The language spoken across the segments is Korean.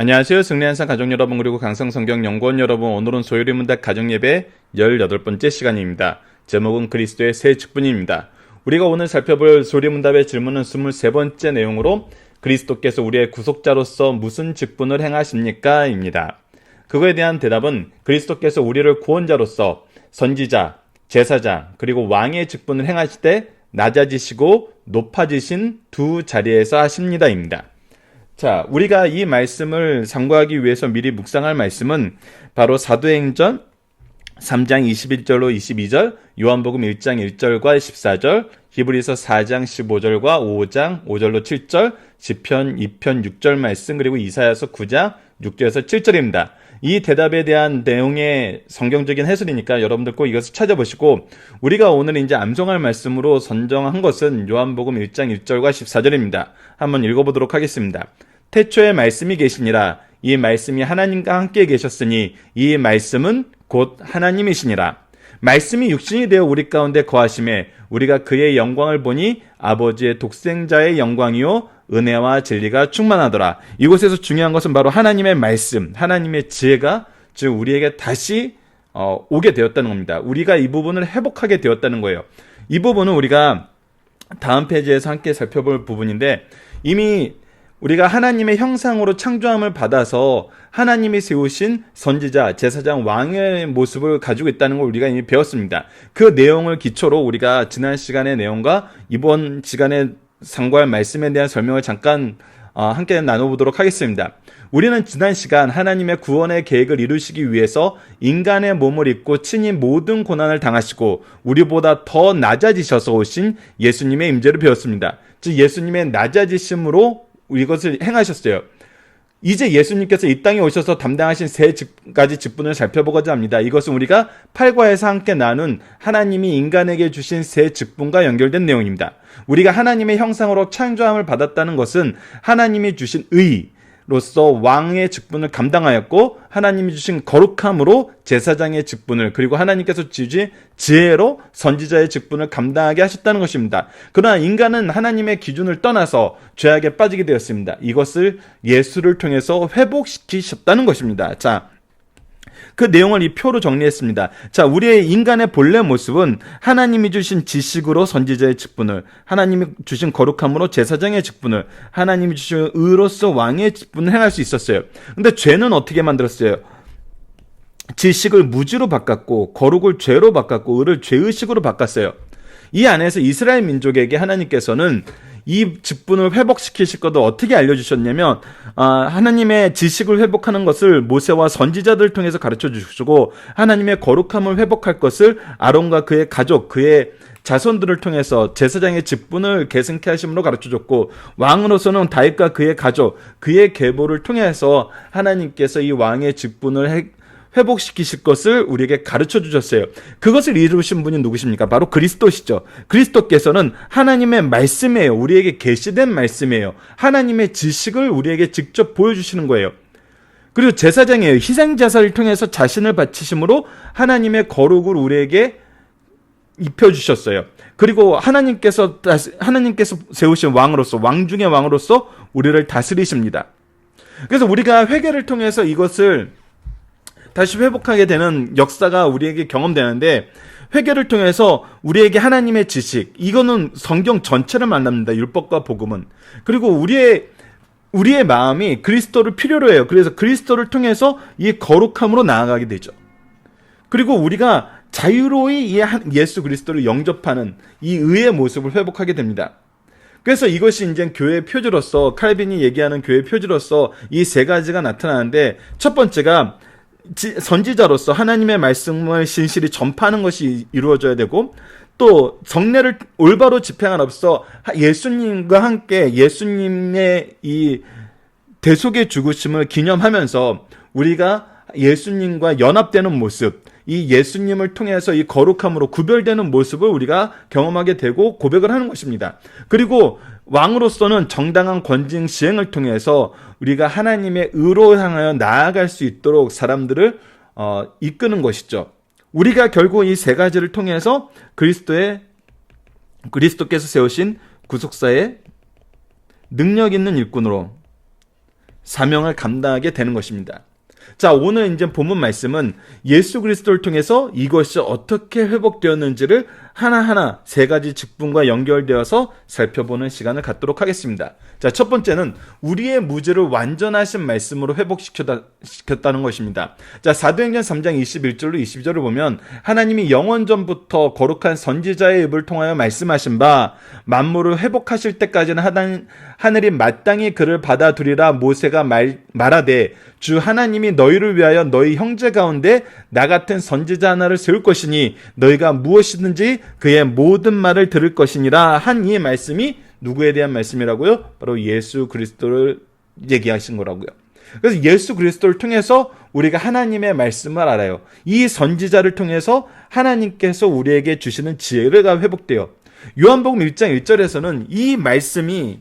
안녕하세요. 승리한산 가족 여러분 그리고 강성성경연구원 여러분, 오늘은 소요리 문답 가정예배 18번째 시간입니다. 제목은 그리스도의 새 직분입니다. 우리가 오늘 살펴볼 소요리 문답의 질문은 23번째 내용으로 그리스도께서 우리의 구속자로서 무슨 직분을 행하십니까? 입니다. 그거에 대한 대답은 그리스도께서 우리를 구원자로서 선지자, 제사장, 그리고 왕의 직분을 행하실 때 낮아지시고 높아지신 두 자리에서 하십니다. 입니다. 자, 우리가 이 말씀을 상고하기 위해서 미리 묵상할 말씀은 바로 사도행전 3장 21절로 22절, 요한복음 1장 1절과 14절, 히브리서 4장 15절과 5장 5절로 7절, 시편 2편 6절 말씀, 그리고 이사야서 9장 6절에서 7절입니다. 이 대답에 대한 내용의 성경적인 해설이니까 여러분들 꼭 이것을 찾아보시고, 우리가 오늘 이제 암송할 말씀으로 선정한 것은 요한복음 1장 1절과 14절입니다. 한번 읽어보도록 하겠습니다. 태초에 말씀이 계시니라. 이 말씀이 하나님과 함께 계셨으니 이 말씀은 곧 하나님이시니라. 말씀이 육신이 되어 우리 가운데 거하심에 우리가 그의 영광을 보니 아버지의 독생자의 영광이요 은혜와 진리가 충만하더라. 이곳에서 중요한 것은 바로 하나님의 말씀, 하나님의 지혜가 즉 우리에게 다시 오게 되었다는 겁니다. 우리가 이 부분을 회복하게 되었다는 거예요. 이 부분은 우리가 다음 페이지에서 함께 살펴볼 부분인데, 이미 우리가 하나님의 형상으로 창조함을 받아서 하나님이 세우신 선지자, 제사장, 왕의 모습을 가지고 있다는 걸 우리가 이미 배웠습니다. 그 내용을 기초로 우리가 지난 시간의 내용과 이번 시간에 상고할 말씀에 대한 설명을 잠깐 함께 나눠보도록 하겠습니다. 우리는 지난 시간 하나님의 구원의 계획을 이루시기 위해서 인간의 몸을 입고 친히 모든 고난을 당하시고 우리보다 더 낮아지셔서 오신 예수님의 임재를 배웠습니다. 즉 예수님의 낮아지심으로 이것을 행하셨어요. 이제 예수님께서 이 땅에 오셔서 담당하신 세 가지 직분을 살펴보고자 합니다. 이것은 우리가 8과에서 함께 나눈 하나님이 인간에게 주신 세 직분과 연결된 내용입니다. 우리가 하나님의 형상으로 창조함을 받았다는 것은 하나님이 주신 의로서 왕의 직분을 감당하였고, 하나님이 주신 거룩함으로 제사장의 직분을, 그리고 하나님께서 주신 지혜로 선지자의 직분을 감당하게 하셨다는 것입니다. 그러나 인간은 하나님의 기준을 떠나서 죄악에 빠지게 되었습니다. 이것을 예수를 통해서 회복시키셨다는 것입니다. 자, 그 내용을 이 표로 정리했습니다. 자, 우리의 인간의 본래 모습은 하나님이 주신 지식으로 선지자의 직분을, 하나님이 주신 거룩함으로 제사장의 직분을, 하나님이 주신 의로서 왕의 직분을 행할 수 있었어요. 근데 죄는 어떻게 만들었어요? 지식을 무지로 바꿨고, 거룩을 죄로 바꿨고, 의를 죄의식으로 바꿨어요. 이 안에서 이스라엘 민족에게 하나님께서는 이 직분을 회복시키실 것을 어떻게 알려주셨냐면, 하나님의 지식을 회복하는 것을 모세와 선지자들 통해서 가르쳐 주시고, 하나님의 거룩함을 회복할 것을 아론과 그의 가족, 그의 자손들을 통해서 제사장의 직분을 계승케 하심으로 가르쳐 줬고, 왕으로서는 다윗과 그의 가족, 그의 계보를 통해서 하나님께서 이 왕의 직분을 회복시키실 것을 우리에게 가르쳐 주셨어요. 그것을 이루신 분이 누구십니까? 바로 그리스도시죠. 그리스도께서는 하나님의 말씀이에요. 우리에게 계시된 말씀이에요. 하나님의 지식을 우리에게 직접 보여주시는 거예요. 그리고 제사장이에요. 희생제사를 통해서 자신을 바치심으로 하나님의 거룩을 우리에게 입혀주셨어요. 그리고 하나님께서 세우신 왕으로서, 왕 중의 왕으로서 우리를 다스리십니다. 그래서 우리가 회개를 통해서 이것을 다시 회복하게 되는 역사가 우리에게 경험되는데, 회개를 통해서 우리에게 하나님의 지식, 이거는 성경 전체를 만납니다. 율법과 복음은. 그리고 우리의 마음이 그리스도를 필요로 해요. 그래서 그리스도를 통해서 이 거룩함으로 나아가게 되죠. 그리고 우리가 자유로이 예수 그리스도를 영접하는 이 의의 모습을 회복하게 됩니다. 그래서 이것이 이제 교회의 표지로서, 칼빈이 얘기하는 교회의 표지로서 이 세 가지가 나타나는데, 첫 번째가 선지자로서 하나님의 말씀을 신실히 전파하는 것이 이루어져야 되고, 또 성례를 올바로 집행함으로써 예수님과 함께 예수님의 이 대속의 죽으심을 기념하면서 우리가 예수님과 연합되는 모습, 이 예수님을 통해서 이 거룩함으로 구별되는 모습을 우리가 경험하게 되고 고백을 하는 것입니다. 그리고 왕으로서는 정당한 권징 시행을 통해서 우리가 하나님의 의로 향하여 나아갈 수 있도록 사람들을 이끄는 것이죠. 우리가 결국 이 세 가지를 통해서 그리스도께서 세우신 구속사의 능력 있는 일꾼으로 사명을 감당하게 되는 것입니다. 자, 오늘 이제 본문 말씀은 예수 그리스도를 통해서 이것이 어떻게 회복되었는지를 하나하나 세 가지 직분과 연결되어서 살펴보는 시간을 갖도록 하겠습니다. 자, 첫 번째는 우리의 무죄를 완전하신 말씀으로 회복시켰다는 것입니다. 자, 사도행전 3장 21절로 22절을 보면 하나님이 영원전부터 거룩한 선지자의 입을 통하여 말씀하신 바 만물을 회복하실 때까지는 하늘이 마땅히 그를 받아두리라 모세가 말하되 주 하나님이 너희를 위하여 너희 형제 가운데 나 같은 선지자 하나를 세울 것이니 너희가 무엇이든지 그의 모든 말을 들을 것이니라 한 이 말씀이 누구에 대한 말씀이라고요? 바로 예수 그리스도를 얘기하신 거라고요. 그래서 예수 그리스도를 통해서 우리가 하나님의 말씀을 알아요. 이 선지자를 통해서 하나님께서 우리에게 주시는 지혜가 회복돼요. 요한복음 1장 1절에서는 이 말씀이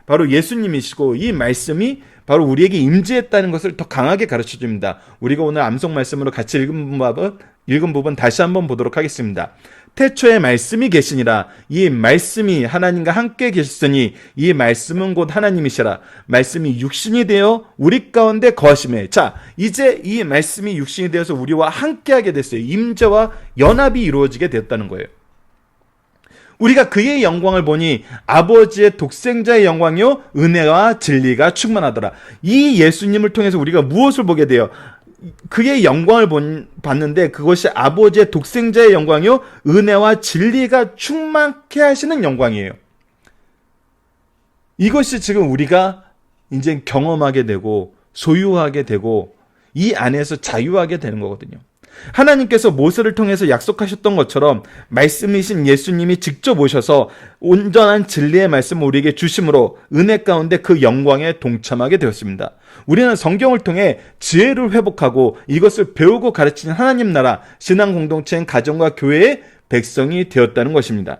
바로 예수님이시고 이 말씀이 바로 우리에게 임재했다는 것을 더 강하게 가르쳐 줍니다. 우리가 오늘 암송 말씀으로 같이 읽은 부분 다시 한번 보도록 하겠습니다. 태초에 말씀이 계시니라. 이 말씀이 하나님과 함께 계셨으니 이 말씀은 곧 하나님이시라. 말씀이 육신이 되어 우리 가운데 거하심에. 자, 이제 이 말씀이 육신이 되어서 우리와 함께하게 됐어요. 임재와 연합이 이루어지게 되었다는 거예요. 우리가 그의 영광을 보니 아버지의 독생자의 영광이요 은혜와 진리가 충만하더라. 이 예수님을 통해서 우리가 무엇을 보게 돼요? 그의 영광을 봤는데 그것이 아버지의 독생자의 영광이요 은혜와 진리가 충만케 하시는 영광이에요. 이것이 지금 우리가 이제 경험하게 되고 소유하게 되고 이 안에서 자유하게 되는 거거든요. 하나님께서 모세를 통해서 약속하셨던 것처럼 말씀이신 예수님이 직접 오셔서 온전한 진리의 말씀을 우리에게 주심으로 은혜 가운데 그 영광에 동참하게 되었습니다. 우리는 성경을 통해 지혜를 회복하고 이것을 배우고 가르치는 하나님 나라 신앙 공동체인 가정과 교회의 백성이 되었다는 것입니다.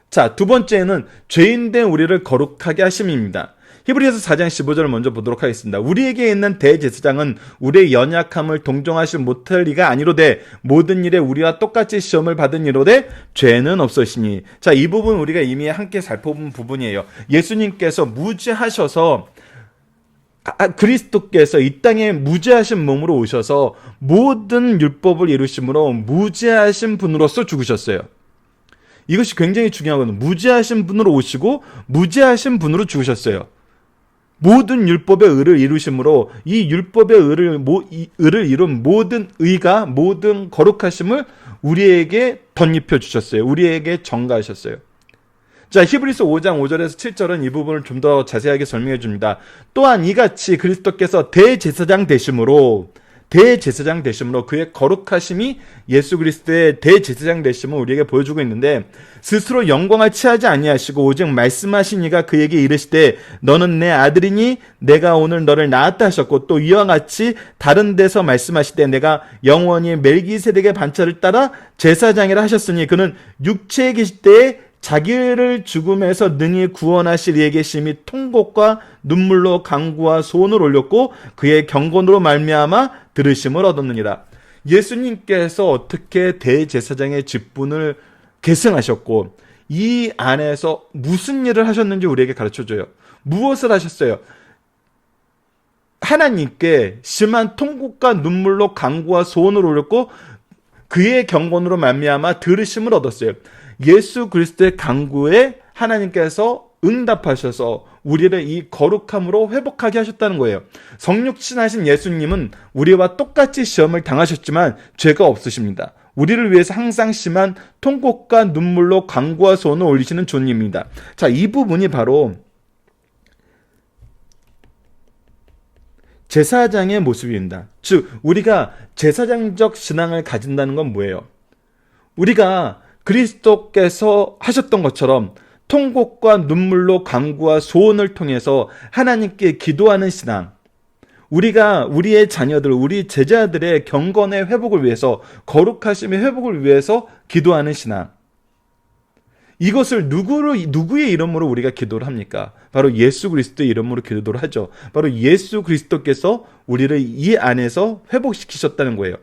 자, 두 번째는 죄인된 우리를 거룩하게 하심입니다. 히브리서 4장 15절을 먼저 보도록 하겠습니다. 우리에게 있는 대제사장은 우리의 연약함을 동정하지 못할 리가 아니로되 모든 일에 우리와 똑같이 시험을 받은 이로되 죄는 없으시니. 자, 이 부분 우리가 이미 함께 살펴본 부분이에요. 예수님께서 무죄하셔서 그리스도께서 이 땅에 무죄하신 몸으로 오셔서 모든 율법을 이루심으로 무죄하신 분으로서 죽으셨어요. 이것이 굉장히 중요하거든요. 무죄하신 분으로 오시고 무죄하신 분으로 죽으셨어요. 모든 율법의 의를 이루심으로 이 율법의 의를 이룬 모든 의가 모든 거룩하심을 우리에게 덧입혀 주셨어요. 우리에게 전가하셨어요. 자, 히브리서 5장 5절에서 7절은 이 부분을 좀 더 자세하게 설명해 줍니다. 또한 이같이 그리스도께서 대제사장 되심으로 그의 거룩하심이 예수 그리스도의 대제사장 되심을 우리에게 보여주고 있는데 스스로 영광을 취하지 아니하시고 오직 말씀하신 이가 그에게 이르시되 너는 내 아들이니 내가 오늘 너를 낳았다 하셨고 또 이와 같이 다른 데서 말씀하시되 내가 영원히 멜기세덱의 반차를 따라 제사장이라 하셨으니 그는 육체에 계실 때에 자기를 죽음에서 능히 구원하실 이에 계심이 통곡과 눈물로 간구와 소원을 올렸고 그의 경건으로 말미암아 들으심을 얻었느니라. 예수님께서 어떻게 대제사장의 직분을 계승하셨고 이 안에서 무슨 일을 하셨는지 우리에게 가르쳐줘요. 무엇을 하셨어요? 하나님께 심한 통곡과 눈물로 간구와 소원을 올렸고 그의 경건으로 말미암아 들으심을 얻었어요. 예수 그리스도의 간구에 하나님께서 응답하셔서 우리를 이 거룩함으로 회복하게 하셨다는 거예요. 성육신하신 예수님은 우리와 똑같이 시험을 당하셨지만 죄가 없으십니다. 우리를 위해서 항상 심한 통곡과 눈물로 간구와 소원을 올리시는 주님입니다. 자, 이 부분이 바로 제사장의 모습입니다. 즉 우리가 제사장적 신앙을 가진다는 건 뭐예요? 우리가 그리스도께서 하셨던 것처럼 통곡과 눈물로 간구와 소원을 통해서 하나님께 기도하는 신앙, 우리가 우리의 자녀들, 우리 제자들의 경건의 회복을 위해서, 거룩하심의 회복을 위해서 기도하는 신앙, 이것을 누구의 이름으로 우리가 기도를 합니까? 바로 예수 그리스도의 이름으로 기도를 하죠. 바로 예수 그리스도께서 우리를 이 안에서 회복시키셨다는 거예요.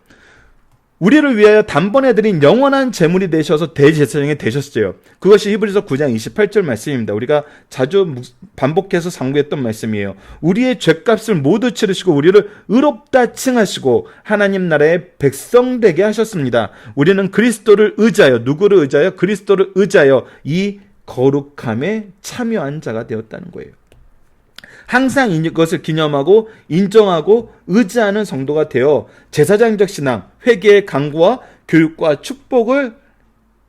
우리를 위하여 단번에 드린 영원한 제물이 되셔서 대제사장이 되셨어요. 그것이 히브리서 9장 28절 말씀입니다. 우리가 자주 반복해서 상고했던 말씀이에요. 우리의 죄값을 모두 치르시고 우리를 의롭다 칭하시고 하나님 나라의 백성 되게 하셨습니다. 우리는 그리스도를 의지하여, 누구를 의지하여? 그리스도를 의지하여 이 거룩함에 참여한 자가 되었다는 거예요. 항상 이것을 기념하고 인정하고 의지하는 성도가 되어 제사장적 신앙, 회개의 강구와 교육과 축복을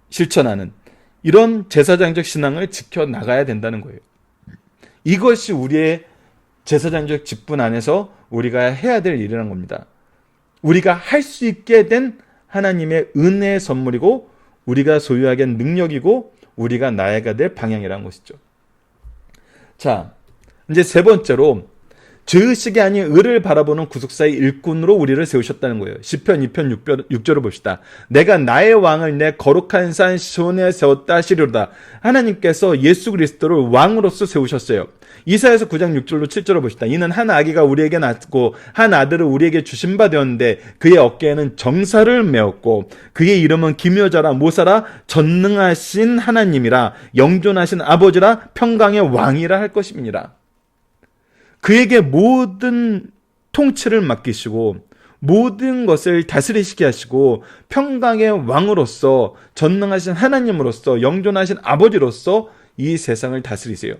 실천하는 이런 제사장적 신앙을 지켜나가야 된다는 거예요. 이것이 우리의 제사장적 직분 안에서 우리가 해야 될 일이라는 겁니다. 우리가 할 수 있게 된 하나님의 은혜의 선물이고 우리가 소유하게 된 능력이고 우리가 나아가야 될 방향이라는 것이죠. 자, 이제 세 번째로 죄의식이 아닌 의를 바라보는 구속사의 일꾼으로 우리를 세우셨다는 거예요. 시편 2편 6절을 봅시다. 내가 나의 왕을 내 거룩한 산 시온에 세웠다 하시리로다. 하나님께서 예수 그리스도를 왕으로서 세우셨어요. 이사야서 9장 6절로 7절을 봅시다. 이는 한 아기가 우리에게 낳고 한 아들을 우리에게 주신 바 되었는데 그의 어깨에는 정사를 메었고 그의 이름은 기묘자라 모사라 전능하신 하나님이라 영존하신 아버지라 평강의 왕이라 할 것입니다. 그에게 모든 통치를 맡기시고 모든 것을 다스리시게 하시고 평강의 왕으로서 전능하신 하나님으로서 영존하신 아버지로서 이 세상을 다스리세요.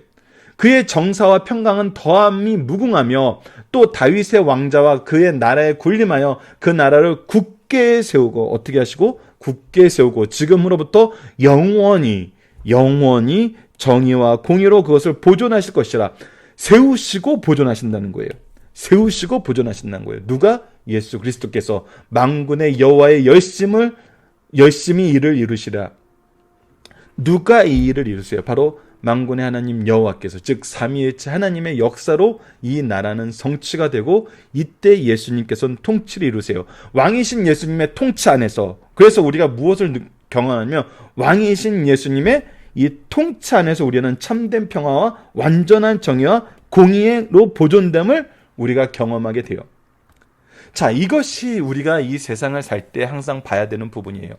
그의 정사와 평강은 더함이 무궁하며 또 다윗의 왕자와 그의 나라에 군림하여 그 나라를 굳게 세우고 어떻게 하시고 굳게 세우고 지금으로부터 영원히 정의와 공의로 그것을 보존하실 것이라. 세우시고 보존하신다는 거예요. 세우시고 보존하신다는 거예요. 누가? 예수 그리스도께서 만군의 여호와의 열심히 이를 이루시라. 누가 이 일을 이루세요? 바로 만군의 하나님 여호와께서, 즉 삼위일체 하나님의 역사로 이 나라는 성취가 되고 이때 예수님께서는 통치를 이루세요. 왕이신 예수님의 통치 안에서, 그래서 우리가 무엇을 경험하냐면 왕이신 예수님의 이 통치 안에서 우리는 참된 평화와 완전한 정의와 공의로 보존됨을 우리가 경험하게 돼요. 자, 이것이 우리가 이 세상을 살 때 항상 봐야 되는 부분이에요.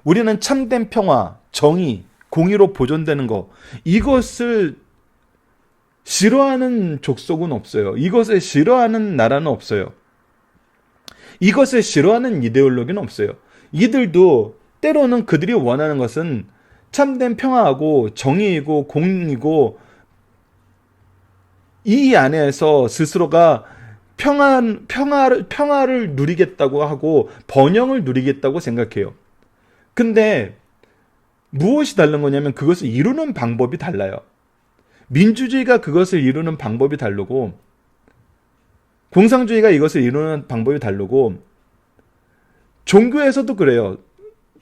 우리는 참된 평화, 정의, 공의로 보존되는 거, 이것을 싫어하는 족속은 없어요. 이것을 싫어하는 나라는 없어요. 이것을 싫어하는 이데올로기는 없어요. 이들도 때로는 그들이 원하는 것은 참된 평화하고 정의이고 공이고 이 안에서 스스로가 평화를 누리겠다고 하고 번영을 누리겠다고 생각해요. 근데 무엇이 다른 거냐면 그것을 이루는 방법이 달라요. 민주주의가 그것을 이루는 방법이 다르고 공산주의가 이것을 이루는 방법이 다르고 종교에서도 그래요.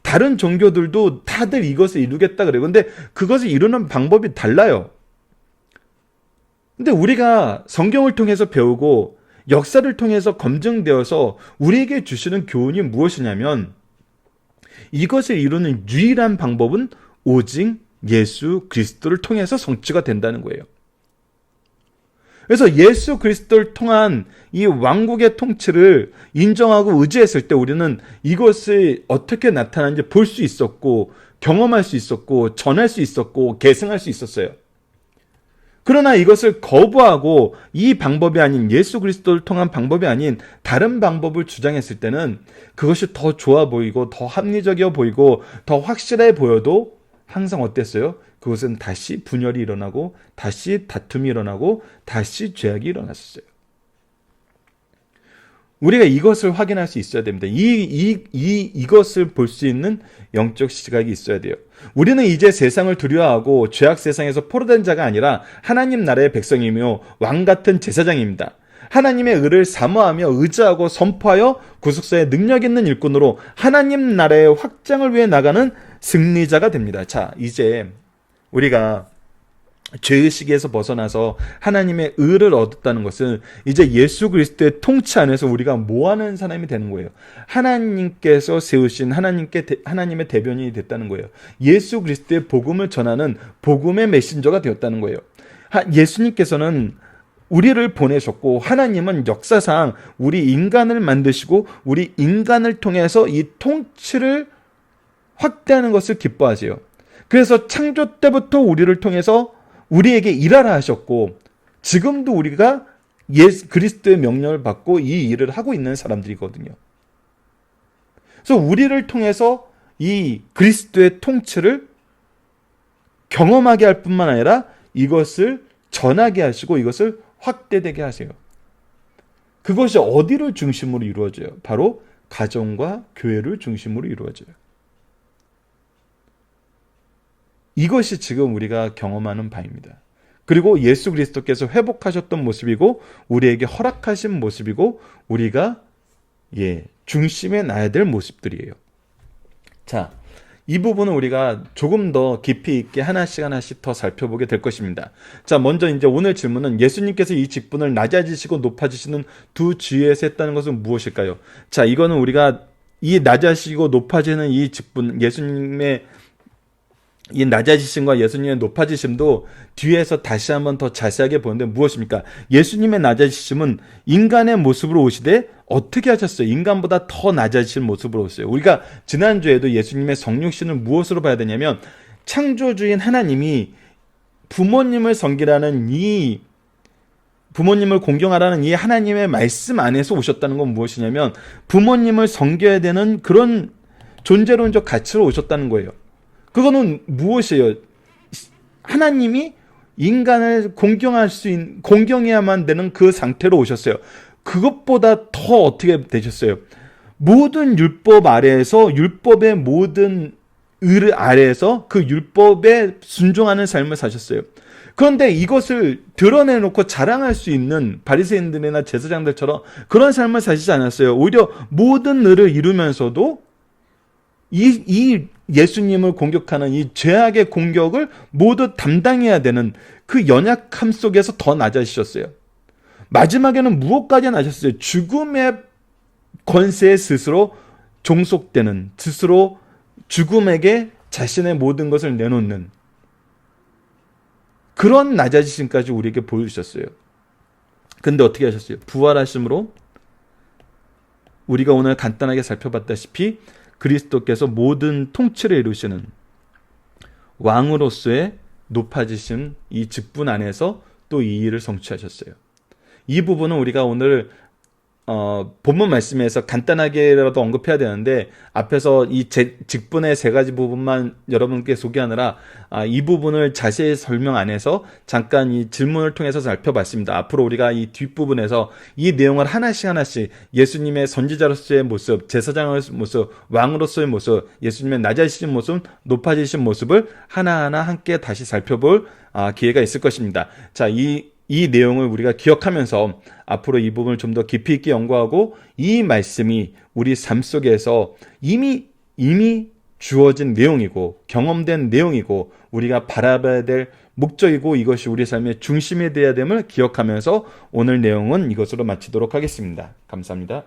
다른 종교들도 다들 이것을 이루겠다 그래요. 근데 그것을 이루는 방법이 달라요. 근데 우리가 성경을 통해서 배우고 역사를 통해서 검증되어서 우리에게 주시는 교훈이 무엇이냐면 이것을 이루는 유일한 방법은 오직 예수 그리스도를 통해서 성취가 된다는 거예요. 그래서 예수 그리스도를 통한 이 왕국의 통치를 인정하고 의지했을 때 우리는 이것이 어떻게 나타나는지 볼 수 있었고 경험할 수 있었고 전할 수 있었고 계승할 수 있었어요. 그러나 이것을 거부하고 이 방법이 아닌 예수 그리스도를 통한 방법이 아닌 다른 방법을 주장했을 때는 그것이 더 좋아 보이고 더 합리적이어 보이고 더 확실해 보여도 항상 어땠어요? 그것은 다시 분열이 일어나고 다시 다툼이 일어나고 다시 죄악이 일어났었어요. 우리가 이것을 확인할 수 있어야 됩니다. 이것을 볼 수 있는 영적 시각이 있어야 돼요. 우리는 이제 세상을 두려워하고 죄악 세상에서 포로된 자가 아니라 하나님 나라의 백성이며 왕 같은 제사장입니다. 하나님의 의를 사모하며 의지하고 선포하여 구속사의 능력 있는 일꾼으로 하나님 나라의 확장을 위해 나가는 승리자가 됩니다. 자, 이제 우리가 죄의식에서 벗어나서 하나님의 의를 얻었다는 것은 이제 예수 그리스도의 통치 안에서 우리가 뭐하는 사람이 되는 거예요. 하나님께서 세우신 하나님의 대변인이 됐다는 거예요. 예수 그리스도의 복음을 전하는 복음의 메신저가 되었다는 거예요. 예수님께서는 우리를 보내셨고 하나님은 역사상 우리 인간을 만드시고 우리 인간을 통해서 이 통치를 확대하는 것을 기뻐하세요. 그래서 창조 때부터 우리를 통해서 우리에게 일하라 하셨고 지금도 우리가 그리스도의 명령을 받고 이 일을 하고 있는 사람들이거든요. 그래서 우리를 통해서 이 그리스도의 통치를 경험하게 할 뿐만 아니라 이것을 전하게 하시고 이것을 확대되게 하세요. 그것이 어디를 중심으로 이루어져요? 바로 가정과 교회를 중심으로 이루어져요. 이것이 지금 우리가 경험하는 바입니다. 그리고 예수 그리스도께서 회복하셨던 모습이고 우리에게 허락하신 모습이고 우리가 중심에 놔야 될 모습들이에요. 자, 이 부분은 우리가 조금 더 깊이 있게 하나씩 더 살펴보게 될 것입니다. 자, 먼저 이제 오늘 질문은 예수님께서 이 직분을 낮아지시고 높아지시는 두 주의에서 했다는 것은 무엇일까요? 자, 이거는 우리가 이 낮아지시고 높아지는 이 직분, 예수님의 이 낮아지심과 예수님의 높아지심도 뒤에서 다시 한번 더 자세하게 보는데 무엇입니까? 예수님의 낮아지심은 인간의 모습으로 오시되 어떻게 하셨어요? 인간보다 더 낮아지신 모습으로 오셨어요. 우리가 지난주에도 예수님의 성육신을 무엇으로 봐야 되냐면 창조주인 하나님이 부모님을 섬기라는 부모님을 공경하라는 이 하나님의 말씀 안에서 오셨다는 건 무엇이냐면 부모님을 섬겨야 되는 그런 존재론적 가치로 오셨다는 거예요. 그거는 무엇이에요? 하나님이 인간을 공경해야만 되는 그 상태로 오셨어요. 그것보다 더 어떻게 되셨어요? 모든 율법 아래에서 율법의 모든 의 아래에서 그 율법에 순종하는 삶을 사셨어요. 그런데 이것을 드러내놓고 자랑할 수 있는 바리새인들이나 제사장들처럼 그런 삶을 사시지 않았어요. 오히려 모든 의를 이루면서도 이 예수님을 공격하는 이 죄악의 공격을 모두 담당해야 되는 그 연약함 속에서 더 낮아지셨어요. 마지막에는 무엇까지 낮았어요? 죽음의 권세에 스스로 종속되는, 스스로 죽음에게 자신의 모든 것을 내놓는 그런 낮아지심까지 우리에게 보여주셨어요. 근데 어떻게 하셨어요? 부활하심으로 우리가 오늘 간단하게 살펴봤다시피 그리스도께서 모든 통치를 이루시는 왕으로서의 높아지신 이 직분 안에서 또 이 일을 성취하셨어요. 이 부분은 우리가 오늘 본문 말씀에서 간단하게라도 언급해야 되는데 앞에서 이 직분의 세 가지 부분만 여러분께 소개하느라 이 부분을 자세히 설명 안 해서 잠깐 이 질문을 통해서 살펴봤습니다. 앞으로 우리가 이 뒷부분에서 이 내용을 하나씩 예수님의 선지자로서의 모습, 제사장의 모습, 왕으로서의 모습, 예수님의 낮아지신 모습, 높아지신 모습을 하나하나 함께 다시 살펴볼 기회가 있을 것입니다. 자, 이 내용을 우리가 기억하면서 앞으로 이 부분을 좀 더 깊이 있게 연구하고 이 말씀이 우리 삶 속에서 이미 주어진 내용이고 경험된 내용이고 우리가 바라봐야 될 목적이고 이것이 우리 삶의 중심이 되어야 됨을 기억하면서 오늘 내용은 이것으로 마치도록 하겠습니다. 감사합니다.